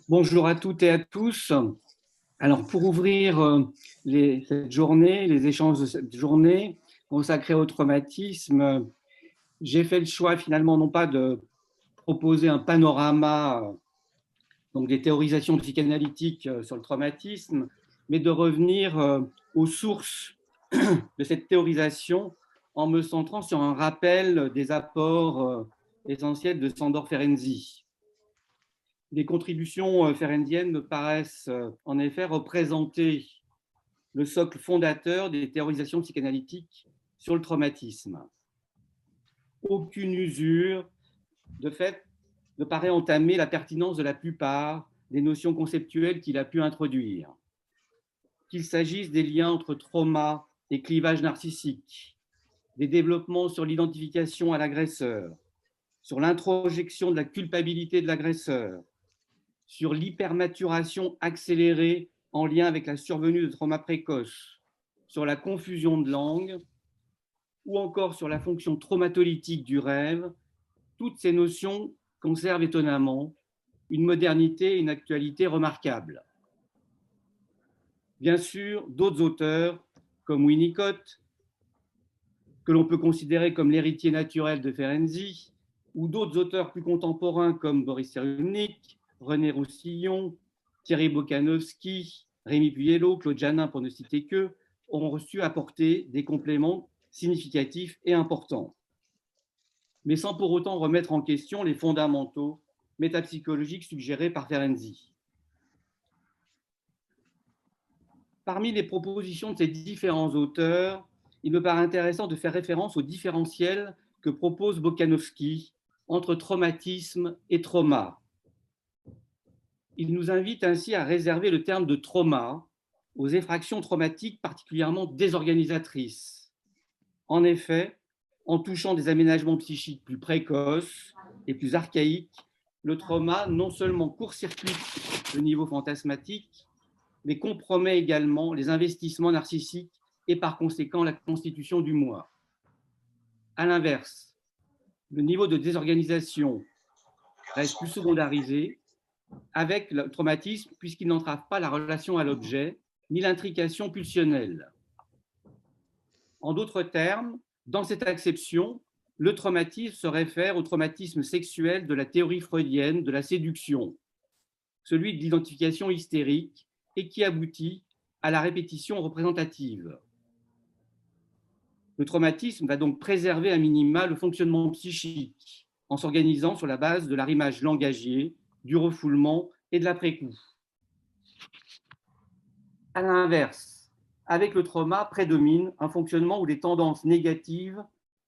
Bonjour à toutes et à tous. Alors, pour ouvrir cette journée, les échanges de cette journée consacrée au traumatisme, j'ai fait le choix finalement non pas de proposer un panorama donc des théorisations psychanalytiques sur le traumatisme, mais de revenir aux sources de cette théorisation en me centrant sur un rappel des apports essentiels de Sándor Ferenczi. Les contributions ferenciennes me paraissent en effet représenter le socle fondateur des théorisations psychanalytiques sur le traumatisme. Aucune usure, de fait, ne paraît entamer la pertinence de la plupart des notions conceptuelles qu'il a pu introduire. Qu'il s'agisse des liens entre trauma et clivage narcissique, des développements sur l'identification à l'agresseur, sur l'introjection de la culpabilité de l'agresseur, sur l'hypermaturation accélérée en lien avec la survenue de traumas précoces, sur la confusion de langue, ou encore sur la fonction traumatolytique du rêve, toutes ces notions conservent étonnamment une modernité et une actualité remarquables. Bien sûr, d'autres auteurs, comme Winnicott, que l'on peut considérer comme l'héritier naturel de Ferenczi, ou d'autres auteurs plus contemporains comme Boris Cyrulnik, René Roussillon, Thierry Bokanowski, Rémi Puyello, Claude Janin, pour ne citer qu'eux, auront reçu apporter des compléments significatifs et importants, mais sans pour autant remettre en question les fondamentaux métapsychologiques suggérés par Ferenczi. Parmi les propositions de ces différents auteurs, il me paraît intéressant de faire référence au différentiel que propose Bokanowski entre traumatisme et trauma. Il nous invite ainsi à réserver le terme de trauma aux effractions traumatiques particulièrement désorganisatrices. En effet, en touchant des aménagements psychiques plus précoces et plus archaïques, le trauma non seulement court-circuite le niveau fantasmatique, mais compromet également les investissements narcissiques et par conséquent la constitution du moi. À l'inverse, le niveau de désorganisation reste plus secondarisé avec le traumatisme puisqu'il n'entrave pas la relation à l'objet ni l'intrication pulsionnelle. En d'autres termes, dans cette acception, le traumatisme se réfère au traumatisme sexuel de la théorie freudienne de la séduction, celui de l'identification hystérique et qui aboutit à la répétition représentative. Le traumatisme va donc préserver à minima le fonctionnement psychique en s'organisant sur la base de l'arrimage langagier, du refoulement et de l'après-coup. À l'inverse, avec le trauma prédomine un fonctionnement où les tendances négatives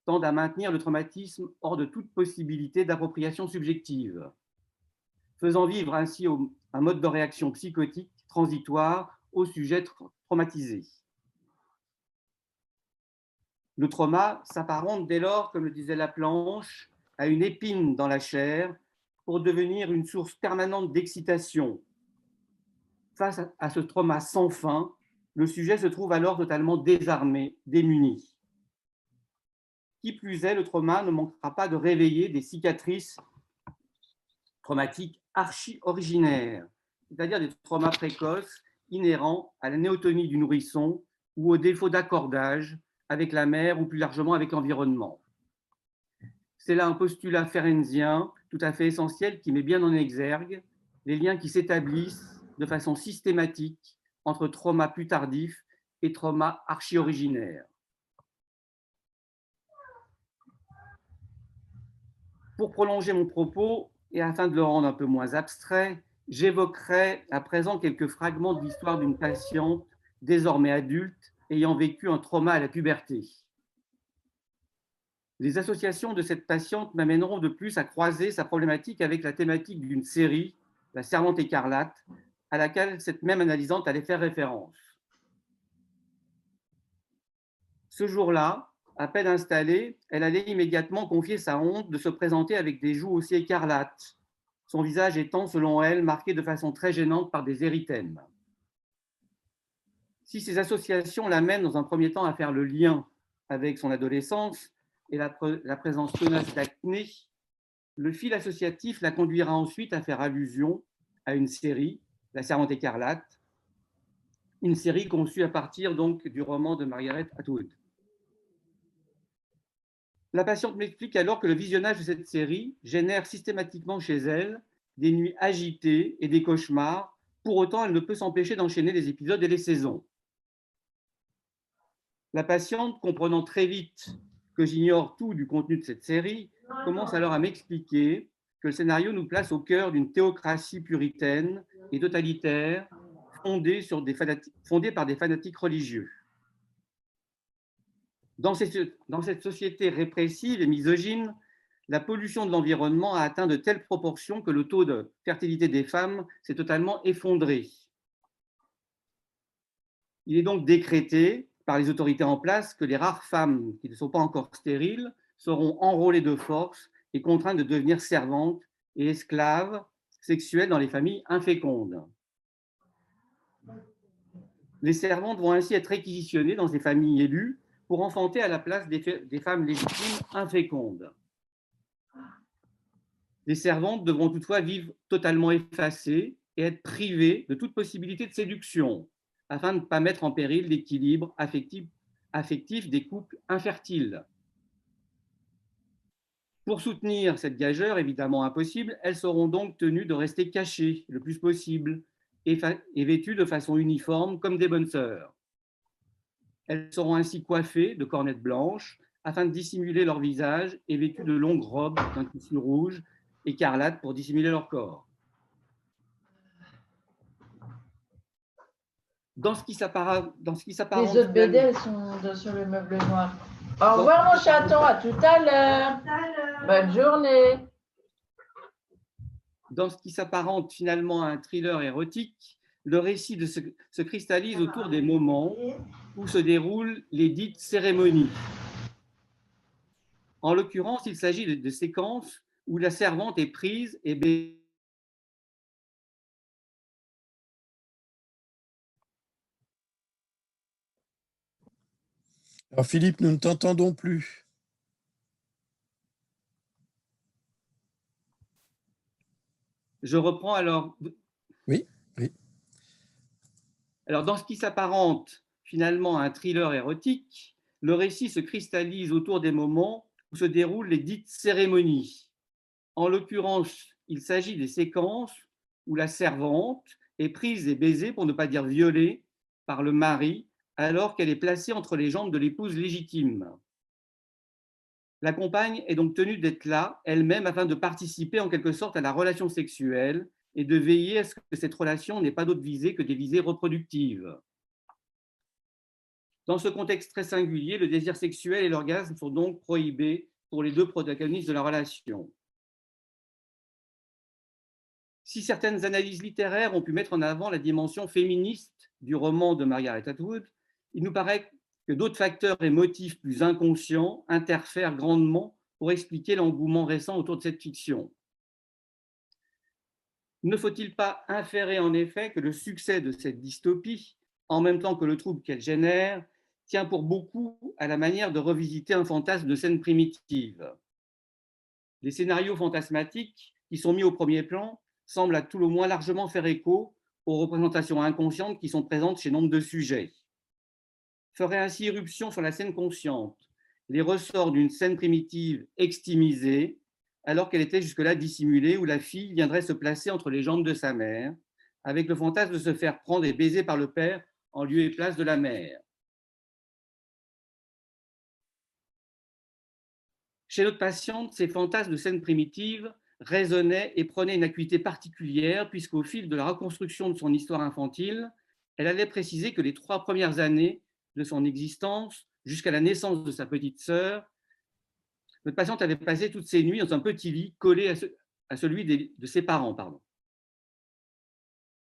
tendent à maintenir le traumatisme hors de toute possibilité d'appropriation subjective, faisant vivre ainsi un mode de réaction psychotique transitoire au sujet traumatisé. Le trauma s'apparente dès lors, comme le disait Laplanche, à une épine dans la chair pour devenir une source permanente d'excitation. Face à ce trauma sans fin, le sujet se trouve alors totalement désarmé, démuni. Qui plus est, le trauma ne manquera pas de réveiller des cicatrices traumatiques archi-originaires, c'est-à-dire des traumas précoces inhérents à la néotonie du nourrisson ou au défaut d'accordage avec la mère ou plus largement avec l'environnement. C'est là un postulat ferenzien tout à fait essentiel qui met bien en exergue les liens qui s'établissent de façon systématique entre trauma plus tardif et trauma archi-originaire. Pour prolonger mon propos, et afin de le rendre un peu moins abstrait, j'évoquerai à présent quelques fragments de l'histoire d'une patiente désormais adulte ayant vécu un trauma à la puberté. Les associations de cette patiente m'amèneront de plus à croiser sa problématique avec la thématique d'une série, La Servante écarlate, à laquelle cette même analysante allait faire référence. Ce jour-là, à peine installée, elle allait immédiatement confier sa honte de se présenter avec des joues aussi écarlates, son visage étant, selon elle, marqué de façon très gênante par des érythèmes. Si ces associations l'amènent dans un premier temps à faire le lien avec son adolescence et la présence tenace d'acné, le fil associatif la conduira ensuite à faire allusion à une série, La Servante écarlate, une série conçue à partir donc du roman de Margaret Atwood. La patiente m'explique alors que le visionnage de cette série génère systématiquement chez elle des nuits agitées et des cauchemars. Pour autant, elle ne peut s'empêcher d'enchaîner les épisodes et les saisons. La patiente, comprenant très vite que j'ignore tout du contenu de cette série, commence alors à m'expliquer que le scénario nous place au cœur d'une théocratie puritaine et totalitaire fondée par des fanatiques religieux. Dans cette société répressive et misogyne, la pollution de l'environnement a atteint de telles proportions que le taux de fertilité des femmes s'est totalement effondré. Il est donc décrété par les autorités en place que les rares femmes qui ne sont pas encore stériles seront enrôlées de force et contraintes de devenir servantes et esclaves sexuelles dans les familles infécondes. Les servantes vont ainsi être réquisitionnées dans ces familles élues pour enfanter à la place des femmes légitimes infécondes. Les servantes devront toutefois vivre totalement effacées et être privées de toute possibilité de séduction, afin de ne pas mettre en péril l'équilibre affectif des couples infertiles. Pour soutenir cette gageure évidemment impossible, elles seront donc tenues de rester cachées le plus possible et vêtues de façon uniforme comme des bonnes sœurs. Elles seront ainsi coiffées de cornettes blanches afin de dissimuler leur visage et vêtues de longues robes d'un tissu rouge écarlate pour dissimuler leur corps. Dans ce qui s'apparente. Les autres BD, elles sont sur le meuble noir. Au revoir, mon chaton, à tout à l'heure. Bonne journée. Dans ce qui s'apparente finalement à un thriller érotique, le récit se cristallise autour des moments où se déroulent les dites cérémonies. En l'occurrence, il s'agit de séquences où la servante est prise et baisée. Alors Philippe, nous ne t'entendons plus. Je reprends alors. Oui. Alors, dans ce qui s'apparente finalement à un thriller érotique, le récit se cristallise autour des moments où se déroulent les dites cérémonies. En l'occurrence, il s'agit des séquences où la servante est prise et baisée, pour ne pas dire violée, par le mari, alors qu'elle est placée entre les jambes de l'épouse légitime. La compagne est donc tenue d'être là, elle-même, afin de participer en quelque sorte à la relation sexuelle et de veiller à ce que cette relation n'ait pas d'autre visée que des visées reproductives. Dans ce contexte très singulier, le désir sexuel et l'orgasme sont donc prohibés pour les deux protagonistes de la relation. Si certaines analyses littéraires ont pu mettre en avant la dimension féministe du roman de Margaret Atwood, il nous paraît que d'autres facteurs et motifs plus inconscients interfèrent grandement pour expliquer l'engouement récent autour de cette fiction. Ne faut-il pas inférer en effet que le succès de cette dystopie, en même temps que le trouble qu'elle génère, tient pour beaucoup à la manière de revisiter un fantasme de scène primitive. Les scénarios fantasmatiques qui sont mis au premier plan semblent à tout le moins largement faire écho aux représentations inconscientes qui sont présentes chez nombre de sujets. Feraient ainsi irruption sur la scène consciente les ressorts d'une scène primitive extimisée, alors qu'elle était jusque-là dissimulée, où la fille viendrait se placer entre les jambes de sa mère, avec le fantasme de se faire prendre et baiser par le père en lieu et place de la mère. Chez notre patiente, ces fantasmes de scène primitive résonnaient et prenaient une acuité particulière, puisqu'au fil de la reconstruction de son histoire infantile, elle allait préciser que les 3 premières années de son existence, jusqu'à la naissance de sa petite sœur, notre patiente avait passé toutes ses nuits dans un petit lit collé à celui de ses parents.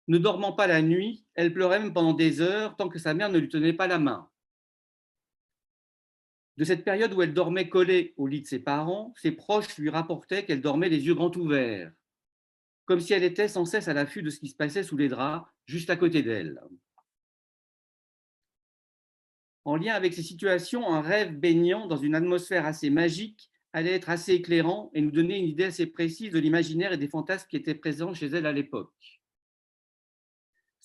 Ne dormant pas la nuit, elle pleurait même pendant des heures tant que sa mère ne lui tenait pas la main. De cette période où elle dormait collée au lit de ses parents, ses proches lui rapportaient qu'elle dormait les yeux grands ouverts, comme si elle était sans cesse à l'affût de ce qui se passait sous les draps, juste à côté d'elle. En lien avec ces situations, un rêve baignant dans une atmosphère assez magique allait être assez éclairant et nous donner une idée assez précise de l'imaginaire et des fantasmes qui étaient présents chez elle à l'époque.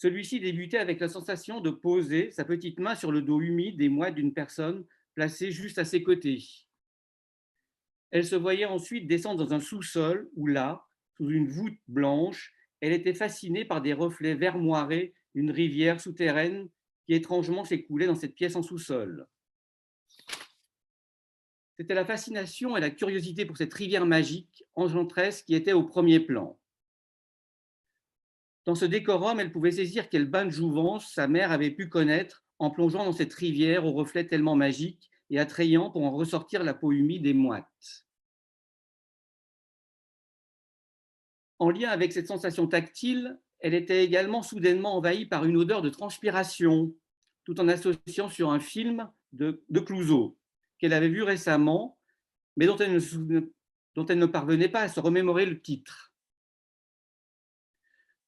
Celui-ci débutait avec la sensation de poser sa petite main sur le dos humide et moite d'une personne placée juste à ses côtés. Elle se voyait ensuite descendre dans un sous-sol où là, sous une voûte blanche, elle était fascinée par des reflets vermoirés d'une rivière souterraine qui étrangement s'écoulait dans cette pièce en sous-sol. C'était la fascination et la curiosité pour cette rivière magique, enchanteresse, qui était au premier plan. Dans ce décorum, elle pouvait saisir quel bain de jouvence sa mère avait pu connaître en plongeant dans cette rivière aux reflets tellement magiques et attrayants pour en ressortir la peau humide et moite. En lien avec cette sensation tactile, elle était également soudainement envahie par une odeur de transpiration, tout en associant sur un film de Clouzot, qu'elle avait vu récemment, mais dont elle ne parvenait pas à se remémorer le titre.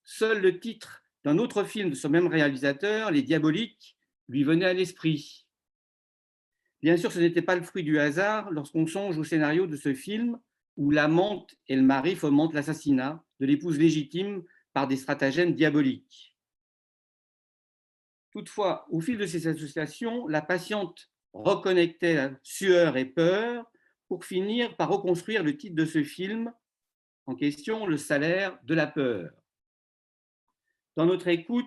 Seul le titre d'un autre film de ce même réalisateur, Les Diaboliques, lui venait à l'esprit. Bien sûr, ce n'était pas le fruit du hasard lorsqu'on songe au scénario de ce film où l'amante et le mari fomentent l'assassinat de l'épouse légitime par des stratagèmes diaboliques. Toutefois, au fil de ces associations, la patiente reconnectait la sueur et peur pour finir par reconstruire le titre de ce film en question, Le salaire de la peur. Dans notre écoute,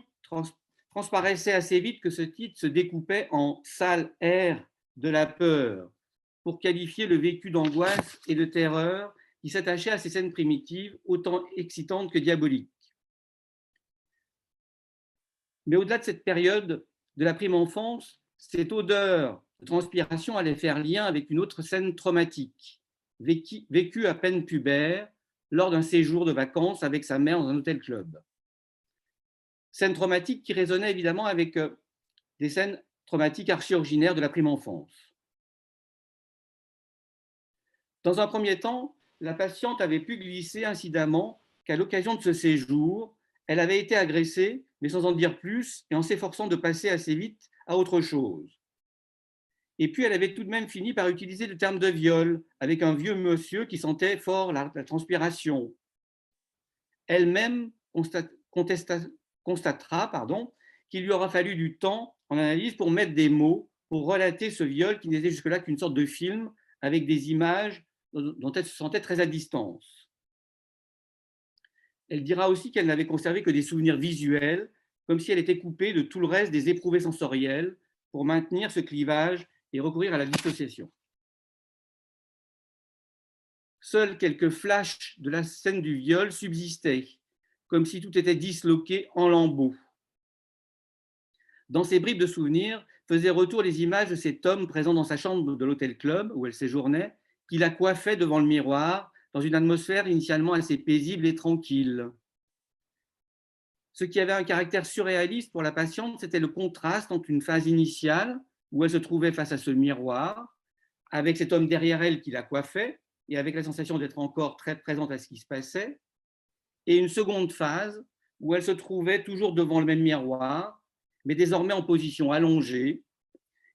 transparaissait assez vite que ce titre se découpait en salle R de la peur pour qualifier le vécu d'angoisse et de terreur qui s'attachait à ces scènes primitives, autant excitantes que diaboliques. Mais au-delà de cette période de la prime enfance, cette odeur de transpiration allait faire lien avec une autre scène traumatique, vécue à peine pubère lors d'un séjour de vacances avec sa mère dans un hôtel-club. Scène traumatique qui résonnait évidemment avec des scènes traumatiques archi-originaires de la prime enfance. Dans un premier temps, la patiente avait pu glisser incidemment qu'à l'occasion de ce séjour, elle avait été agressée, mais sans en dire plus et en s'efforçant de passer assez vite à autre chose. Et puis, elle avait tout de même fini par utiliser le terme de viol avec un vieux monsieur qui sentait fort la transpiration. Elle-même constatera qu'il lui aura fallu du temps en analyse pour mettre des mots, pour relater ce viol qui n'était jusque-là qu'une sorte de film avec des images dont elle se sentait très à distance. Elle dira aussi qu'elle n'avait conservé que des souvenirs visuels, comme si elle était coupée de tout le reste des éprouvés sensoriels pour maintenir ce clivage et recourir à la dissociation. Seuls quelques flashs de la scène du viol subsistaient, comme si tout était disloqué en lambeaux. Dans ces bribes de souvenirs faisaient retour les images de cet homme présent dans sa chambre de l'hôtel-club où elle séjournait, qui la coiffait devant le miroir dans une atmosphère initialement assez paisible et tranquille. Ce qui avait un caractère surréaliste pour la patiente, c'était le contraste entre une phase initiale où elle se trouvait face à ce miroir, avec cet homme derrière elle qui la coiffait et avec la sensation d'être encore très présente à ce qui se passait, et une seconde phase où elle se trouvait toujours devant le même miroir, mais désormais en position allongée,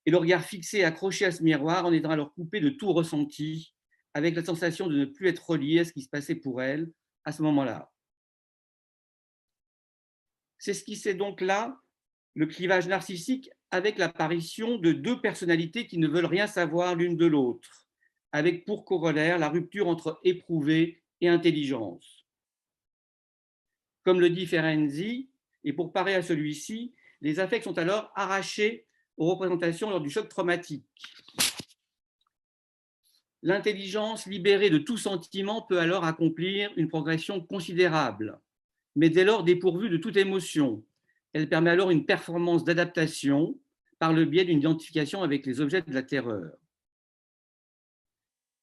et le regard fixé et accroché à ce miroir en étant alors coupé de tout ressenti, avec la sensation de ne plus être relié à ce qui se passait pour elle à ce moment-là. C'est ce qui c'est donc là le clivage narcissique avec l'apparition de deux personnalités qui ne veulent rien savoir l'une de l'autre, avec pour corollaire la rupture entre éprouvé et intelligence. Comme le dit Ferenczi, et pour parer à celui-ci, les affects sont alors arrachés aux représentations lors du choc traumatique. L'intelligence libérée de tout sentiment peut alors accomplir une progression considérable, mais dès lors dépourvue de toute émotion. Elle permet alors une performance d'adaptation par le biais d'une identification avec les objets de la terreur.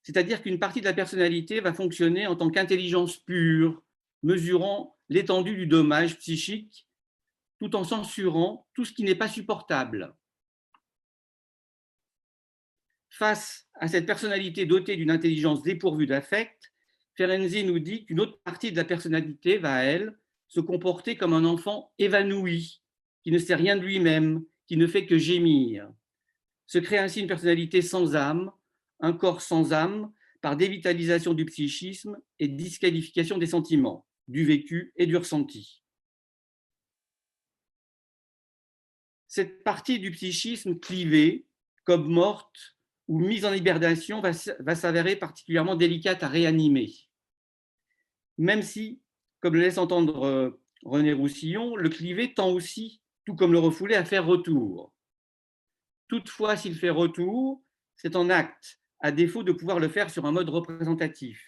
C'est-à-dire qu'une partie de la personnalité va fonctionner en tant qu'intelligence pure, mesurant l'étendue du dommage psychique, tout en censurant tout ce qui n'est pas supportable. Face à cette personnalité dotée d'une intelligence dépourvue d'affect, Ferenczi nous dit qu'une autre partie de la personnalité va, elle, se comporter comme un enfant évanoui, qui ne sait rien de lui-même, qui ne fait que gémir. Se crée ainsi une personnalité sans âme, un corps sans âme, par dévitalisation du psychisme et disqualification des sentiments, du vécu et du ressenti. Cette partie du psychisme clivée, comme morte ou mise en hibernation, va s'avérer particulièrement délicate à réanimer. Même si, comme le laisse entendre René Roussillon, le clivé tend aussi, tout comme le refoulé, à faire retour. Toutefois, s'il fait retour, c'est en acte, à défaut de pouvoir le faire sur un mode représentatif.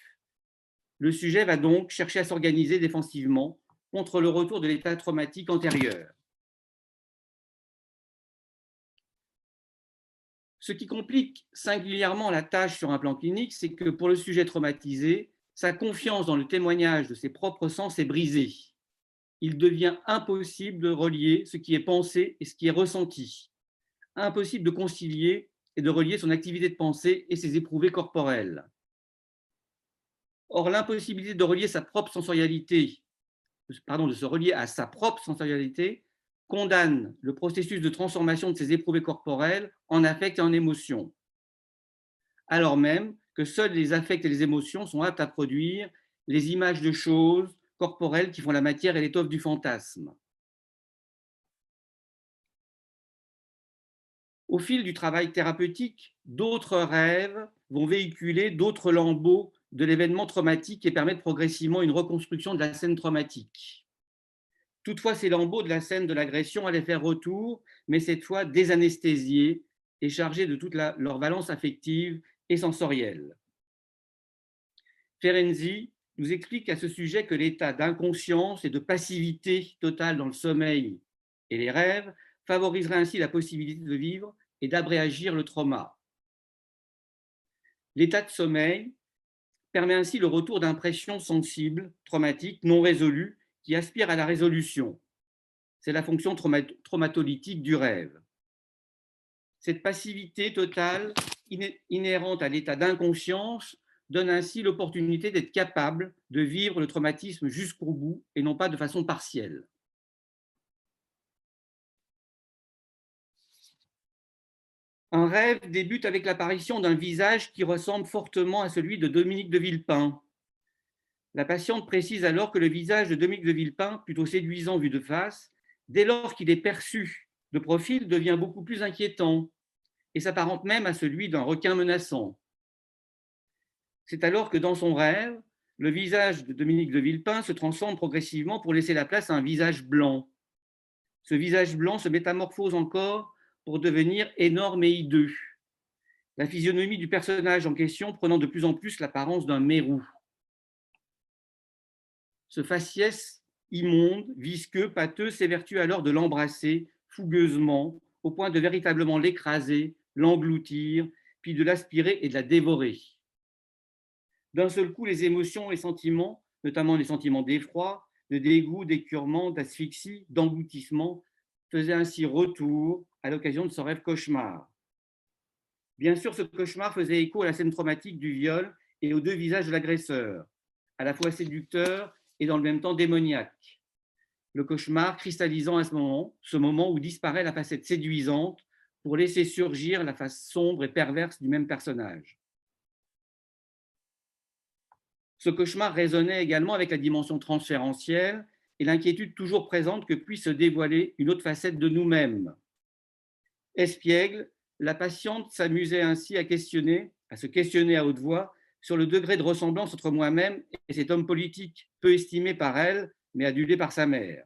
Le sujet va donc chercher à s'organiser défensivement contre le retour de l'état traumatique antérieur. Ce qui complique singulièrement la tâche sur un plan clinique, c'est que pour le sujet traumatisé, sa confiance dans le témoignage de ses propres sens est brisée. Il devient impossible de relier ce qui est pensé et ce qui est ressenti. Impossible de concilier et de relier son activité de pensée et ses éprouvés corporels. Or, l'impossibilité de relier sa propre sensorialité, de se relier à sa propre sensorialité, condamne le processus de transformation de ses éprouvés corporels en affects et en émotions, alors même que seuls les affects et les émotions sont aptes à produire les images de choses corporelles qui font la matière et l'étoffe du fantasme. Au fil du travail thérapeutique, d'autres rêves vont véhiculer d'autres lambeaux de l'événement traumatique et permettre progressivement une reconstruction de la scène traumatique. Toutefois, ces lambeaux de la scène de l'agression allaient faire retour, mais cette fois désanesthésiés et chargés de toute leur valence affective et sensorielle. Ferenczi nous explique à ce sujet que l'état d'inconscience et de passivité totale dans le sommeil et les rêves favoriserait ainsi la possibilité de vivre et d'abréagir le trauma. L'état de sommeil permet ainsi le retour d'impressions sensibles, traumatiques, non résolues, qui aspirent à la résolution. C'est la fonction traumatolytique du rêve. Cette passivité totale, inhérente à l'état d'inconscience, donne ainsi l'opportunité d'être capable de vivre le traumatisme jusqu'au bout et non pas de façon partielle. Un rêve débute avec l'apparition d'un visage qui ressemble fortement à celui de Dominique de Villepin. La patiente précise alors que le visage de Dominique de Villepin, plutôt séduisant vu de face, dès lors qu'il est perçu de profil, devient beaucoup plus inquiétant et s'apparente même à celui d'un requin menaçant. C'est alors que dans son rêve, le visage de Dominique de Villepin se transforme progressivement pour laisser la place à un visage blanc. Ce visage blanc se métamorphose encore pour devenir énorme et hideux, la physionomie du personnage en question prenant de plus en plus l'apparence d'un mérou. Ce faciès immonde, visqueux, pâteux s'évertue alors de l'embrasser fougueusement, au point de véritablement l'écraser, l'engloutir, puis de l'aspirer et de la dévorer. D'un seul coup, les émotions et sentiments, notamment les sentiments d'effroi, de dégoût, d'écœurement, d'asphyxie, d'engloutissement, faisaient ainsi retour à l'occasion de son rêve cauchemar. Bien sûr, ce cauchemar faisait écho à la scène traumatique du viol et aux deux visages de l'agresseur, à la fois séducteur et dans le même temps démoniaque. Le cauchemar cristallisant à ce moment où disparaît la facette séduisante pour laisser surgir la face sombre et perverse du même personnage. Ce cauchemar résonnait également avec la dimension transférentielle et l'inquiétude toujours présente que puisse se dévoiler une autre facette de nous-mêmes. Espiègle, la patiente s'amusait ainsi à se questionner à haute voix sur le degré de ressemblance entre moi-même et cet homme politique, peu estimé par elle, mais adulé par sa mère.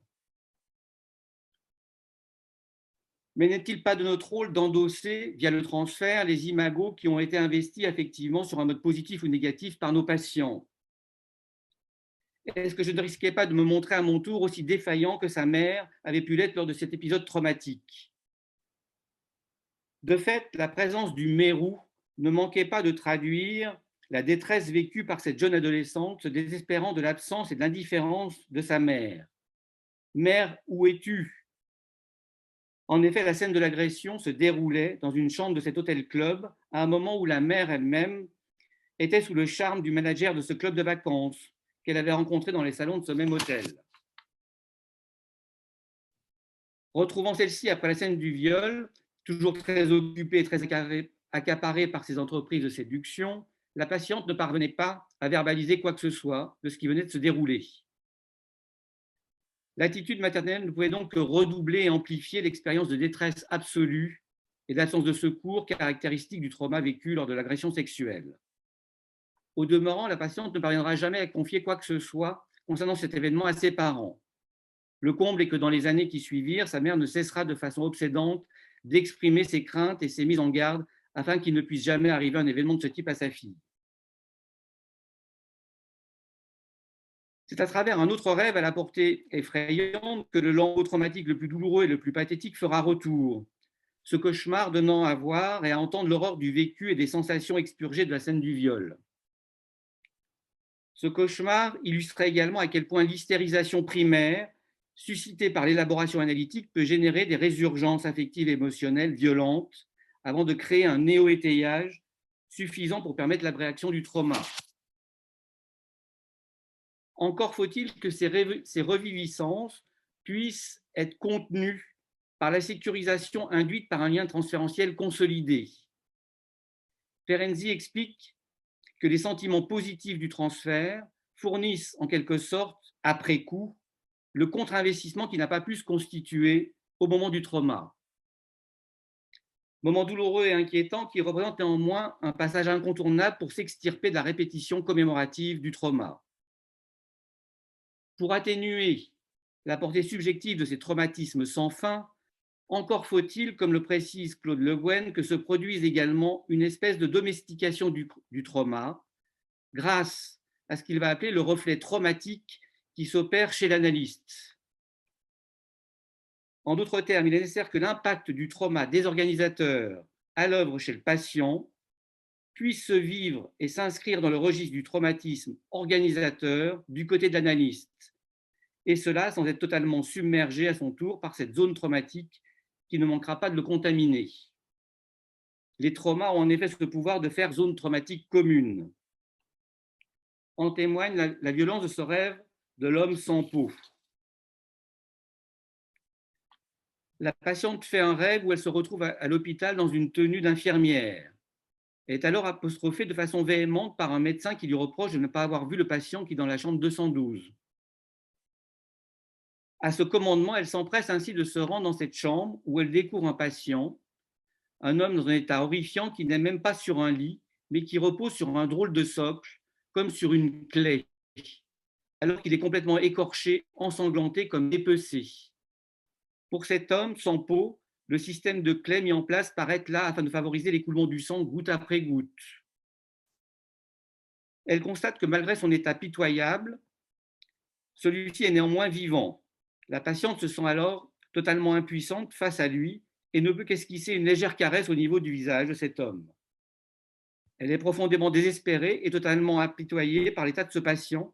Mais n'est-il pas de notre rôle d'endosser, via le transfert, les imagos qui ont été investis affectivement sur un mode positif ou négatif par nos patients? Est-ce que je ne risquais pas de me montrer à mon tour aussi défaillant que sa mère avait pu l'être lors de cet épisode traumatique? De fait, la présence du mérou ne manquait pas de traduire la détresse vécue par cette jeune adolescente, se désespérant de l'absence et de l'indifférence de sa mère. « Mère, où es-tu » En effet, la scène de l'agression se déroulait dans une chambre de cet hôtel-club à un moment où la mère elle-même était sous le charme du manager de ce club de vacances qu'elle avait rencontré dans les salons de ce même hôtel. Retrouvant celle-ci après la scène du viol, toujours très occupée et très accaparée par ses entreprises de séduction, la patiente ne parvenait pas à verbaliser quoi que ce soit de ce qui venait de se dérouler. L'attitude maternelle ne pouvait donc que redoubler et amplifier l'expérience de détresse absolue et d'absence de secours caractéristique du trauma vécu lors de l'agression sexuelle. Au demeurant, la patiente ne parviendra jamais à confier quoi que ce soit concernant cet événement à ses parents. Le comble est que dans les années qui suivirent, sa mère ne cessera de façon obsédante d'exprimer ses craintes et ses mises en garde afin qu'il ne puisse jamais arriver un événement de ce type à sa fille. C'est à travers un autre rêve à la portée effrayante que le lambeau traumatique le plus douloureux et le plus pathétique fera retour. Ce cauchemar donnant à voir et à entendre l'horreur du vécu et des sensations expurgées de la scène du viol. Ce cauchemar illustrait également à quel point l'hystérisation primaire, suscitée par l'élaboration analytique, peut générer des résurgences affectives et émotionnelles violentes avant de créer un néo-étayage suffisant pour permettre l'abréaction du trauma. Encore faut-il que ces reviviscences puissent être contenues par la sécurisation induite par un lien transférentiel consolidé. Ferenczi explique que les sentiments positifs du transfert fournissent en quelque sorte, après coup, le contre-investissement qui n'a pas pu se constituer au moment du trauma. Moment douloureux et inquiétant qui représente néanmoins un passage incontournable pour s'extirper de la répétition commémorative du trauma. Pour atténuer la portée subjective de ces traumatismes sans fin, encore faut-il, comme le précise Claude Le Guen, que se produise également une espèce de domestication du trauma grâce à ce qu'il va appeler le reflet traumatique qui s'opère chez l'analyste. En d'autres termes, il est nécessaire que l'impact du trauma désorganisateur à l'œuvre chez le patient puisse se vivre et s'inscrire dans le registre du traumatisme organisateur du côté de l'analyste, et cela sans être totalement submergé à son tour par cette zone traumatique qui ne manquera pas de le contaminer. Les traumas ont en effet ce pouvoir de faire zone traumatique commune. En témoigne la violence de ce rêve de l'homme sans peau. La patiente fait un rêve où elle se retrouve à l'hôpital dans une tenue d'infirmière. Elle est alors apostrophée de façon véhémente par un médecin qui lui reproche de ne pas avoir vu le patient qui est dans la chambre 212. À ce commandement, elle s'empresse ainsi de se rendre dans cette chambre où elle découvre un patient, un homme dans un état horrifiant qui n'est même pas sur un lit, mais qui repose sur un drôle de socle, comme sur une clé, alors qu'il est complètement écorché, ensanglanté comme dépecé. Pour cet homme sans peau, le système de clé mis en place paraît là afin de favoriser l'écoulement du sang goutte après goutte. Elle constate que malgré son état pitoyable, celui-ci est néanmoins vivant. La patiente se sent alors totalement impuissante face à lui et ne peut qu'esquisser une légère caresse au niveau du visage de cet homme. Elle est profondément désespérée et totalement apitoyée par l'état de ce patient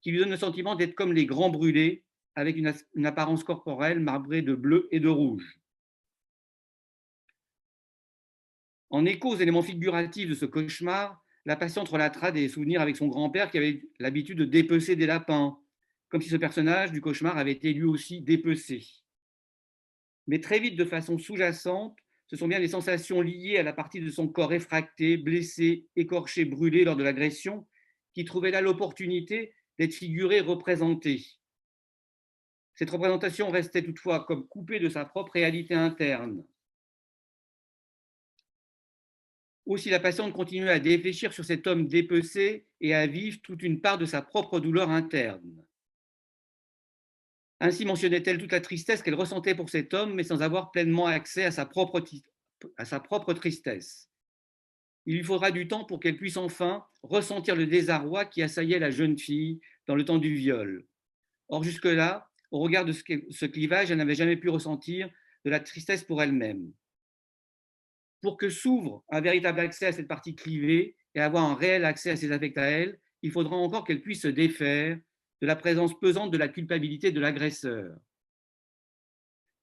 qui lui donne le sentiment d'être comme les grands brûlés avec une apparence corporelle marbrée de bleu et de rouge. En écho aux éléments figuratifs de ce cauchemar, la patiente relatera des souvenirs avec son grand-père qui avait l'habitude de dépecer des lapins, comme si ce personnage du cauchemar avait été lui aussi dépecé. Mais très vite, de façon sous-jacente, ce sont bien les sensations liées à la partie de son corps effracté, blessé, écorché, brûlé lors de l'agression qui trouvaient là l'opportunité d'être figurées, représentées. Cette représentation restait toutefois comme coupée de sa propre réalité interne. Aussi, la patiente continue à réfléchir sur cet homme dépecé et à vivre toute une part de sa propre douleur interne. Ainsi mentionnait-elle toute la tristesse qu'elle ressentait pour cet homme, mais sans avoir pleinement accès à sa propre tristesse. Il lui faudra du temps pour qu'elle puisse enfin ressentir le désarroi qui assaillait la jeune fille dans le temps du viol. Or, jusque-là, au regard de ce clivage, elle n'avait jamais pu ressentir de la tristesse pour elle-même. Pour que s'ouvre un véritable accès à cette partie clivée et avoir un réel accès à ses affects à elle, il faudra encore qu'elle puisse se défaire de la présence pesante de la culpabilité de l'agresseur.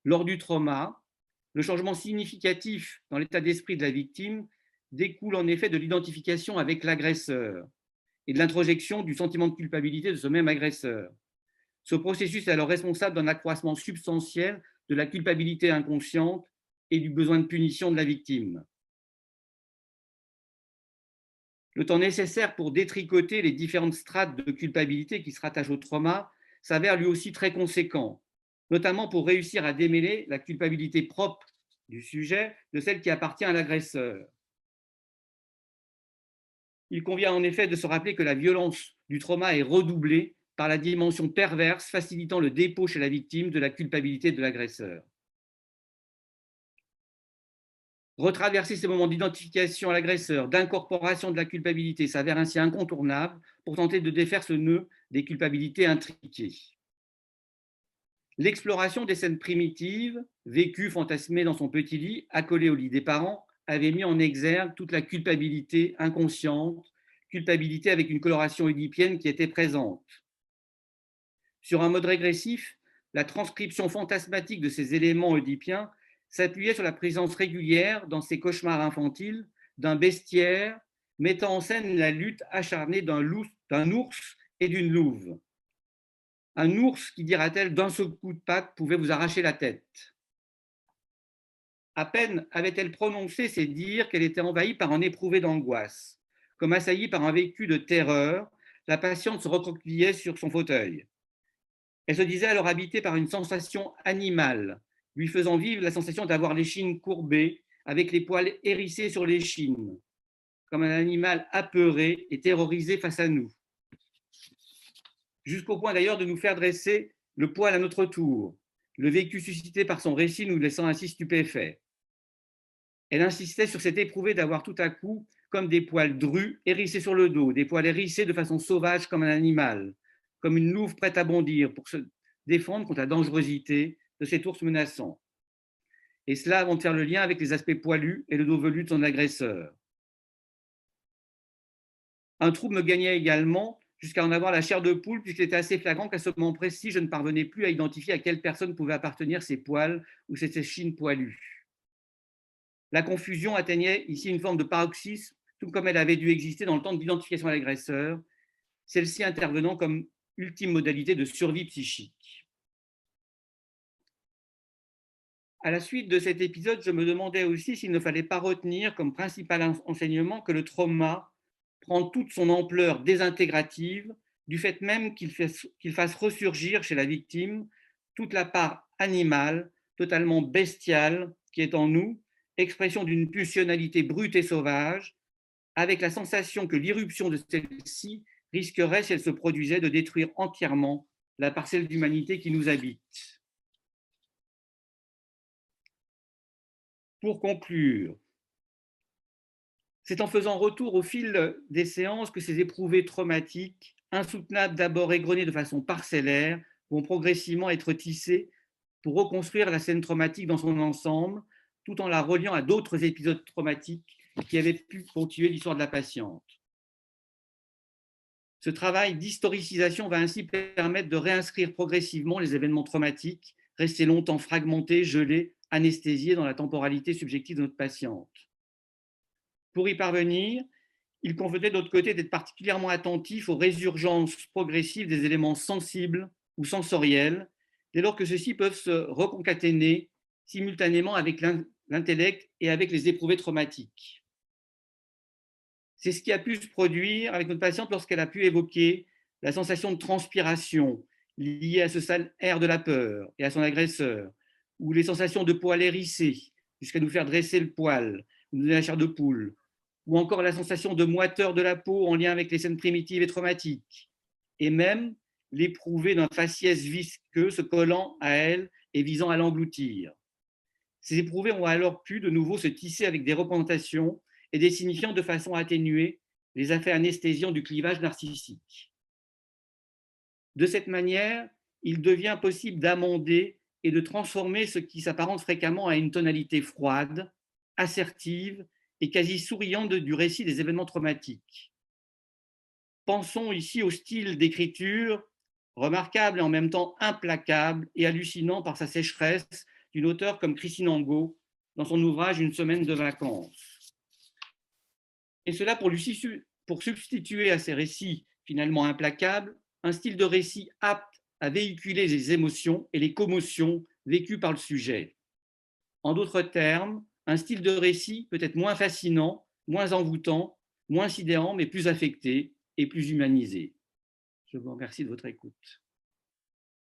Lors du trauma, le changement significatif dans l'état d'esprit de la victime découle en effet de l'identification avec l'agresseur et de l'introjection du sentiment de culpabilité de ce même agresseur. Ce processus est alors responsable d'un accroissement substantiel de la culpabilité inconsciente et du besoin de punition de la victime. Le temps nécessaire pour détricoter les différentes strates de culpabilité qui se rattachent au trauma s'avère lui aussi très conséquent, notamment pour réussir à démêler la culpabilité propre du sujet de celle qui appartient à l'agresseur. Il convient en effet de se rappeler que la violence du trauma est redoublée par la dimension perverse facilitant le dépôt chez la victime de la culpabilité de l'agresseur. Retraverser ces moments d'identification à l'agresseur, d'incorporation de la culpabilité s'avère ainsi incontournable pour tenter de défaire ce nœud des culpabilités intriquées. L'exploration des scènes primitives, vécues, fantasmées dans son petit lit, accolé au lit des parents, avait mis en exergue toute la culpabilité inconsciente, culpabilité avec une coloration oedipienne qui était présente. Sur un mode régressif, la transcription fantasmatique de ces éléments oedipiens s'appuyait sur la présence régulière dans ses cauchemars infantiles d'un bestiaire mettant en scène la lutte acharnée d'un ours et d'une louve. Un ours qui, dira-t-elle, d'un seul coup de patte pouvait vous arracher la tête. À peine avait-elle prononcé ces dires qu'elle était envahie par un éprouvé d'angoisse. Comme assaillie par un vécu de terreur, la patiente se recroquevillait sur son fauteuil. Elle se disait alors habitée par une sensation animale, lui faisant vivre la sensation d'avoir l'échine courbée, avec les poils hérissés sur l'échine, comme un animal apeuré et terrorisé face à nous. Jusqu'au point d'ailleurs de nous faire dresser le poil à notre tour, le vécu suscité par son récit nous laissant ainsi stupéfaits. Elle insistait sur cet éprouvé d'avoir tout à coup comme des poils drus hérissés sur le dos, des poils hérissés de façon sauvage comme un animal, comme une louve prête à bondir pour se défendre contre la dangerosité de cet ours menaçant. Et cela avant de faire le lien avec les aspects poilus et le dos velu de son agresseur. Un trouble me gagnait également jusqu'à en avoir la chair de poule, puisqu'il était assez flagrant qu'à ce moment précis, je ne parvenais plus à identifier à quelle personne pouvaient appartenir ces poils ou ces échines poilues. La confusion atteignait ici une forme de paroxysme, tout comme elle avait dû exister dans le temps de l'identification à l'agresseur, celle-ci intervenant comme ultime modalité de survie psychique. À la suite de cet épisode, je me demandais aussi s'il ne fallait pas retenir comme principal enseignement que le trauma prend toute son ampleur désintégrative du fait même qu'il fasse ressurgir chez la victime toute la part animale, totalement bestiale qui est en nous, expression d'une pulsionnalité brute et sauvage, avec la sensation que l'irruption de celle-ci risquerait, si elle se produisait, de détruire entièrement la parcelle d'humanité qui nous habite. Pour conclure, c'est en faisant retour au fil des séances que ces éprouvés traumatiques, insoutenables d'abord égrenés de façon parcellaire, vont progressivement être tissés pour reconstruire la scène traumatique dans son ensemble, tout en la reliant à d'autres épisodes traumatiques qui avaient pu ponctuer l'histoire de la patiente. Ce travail d'historicisation va ainsi permettre de réinscrire progressivement les événements traumatiques, restés longtemps fragmentés, gelés, anesthésiés dans la temporalité subjective de notre patiente. Pour y parvenir, il convenait d'autre côté d'être particulièrement attentif aux résurgences progressives des éléments sensibles ou sensoriels, dès lors que ceux-ci peuvent se reconcaténer simultanément avec l'intellect et avec les éprouvés traumatiques. C'est ce qui a pu se produire avec notre patiente lorsqu'elle a pu évoquer la sensation de transpiration liée à ce sale air de la peur et à son agresseur, ou les sensations de poils hérissés jusqu'à nous faire dresser le poil, ou nous donner la chair de poule, ou encore la sensation de moiteur de la peau en lien avec les scènes primitives et traumatiques, et même l'éprouver d'un faciès visqueux se collant à elle et visant à l'engloutir. Ces éprouvés ont alors pu de nouveau se tisser avec des représentations et des signifiants de façon à atténuer les effets anesthésiants du clivage narcissique. De cette manière, il devient possible d'amender et de transformer ce qui s'apparente fréquemment à une tonalité froide, assertive et quasi souriante du récit des événements traumatiques. Pensons ici au style d'écriture remarquable et en même temps implacable et hallucinant par sa sécheresse d'une auteure comme Christine Angot dans son ouvrage Une semaine de vacances. Et cela pour substituer à ces récits finalement implacables un style de récit apte à véhiculer les émotions et les commotions vécues par le sujet. En d'autres termes, un style de récit peut-être moins fascinant, moins envoûtant, moins sidérant, mais plus affecté et plus humanisé. Je vous remercie de votre écoute.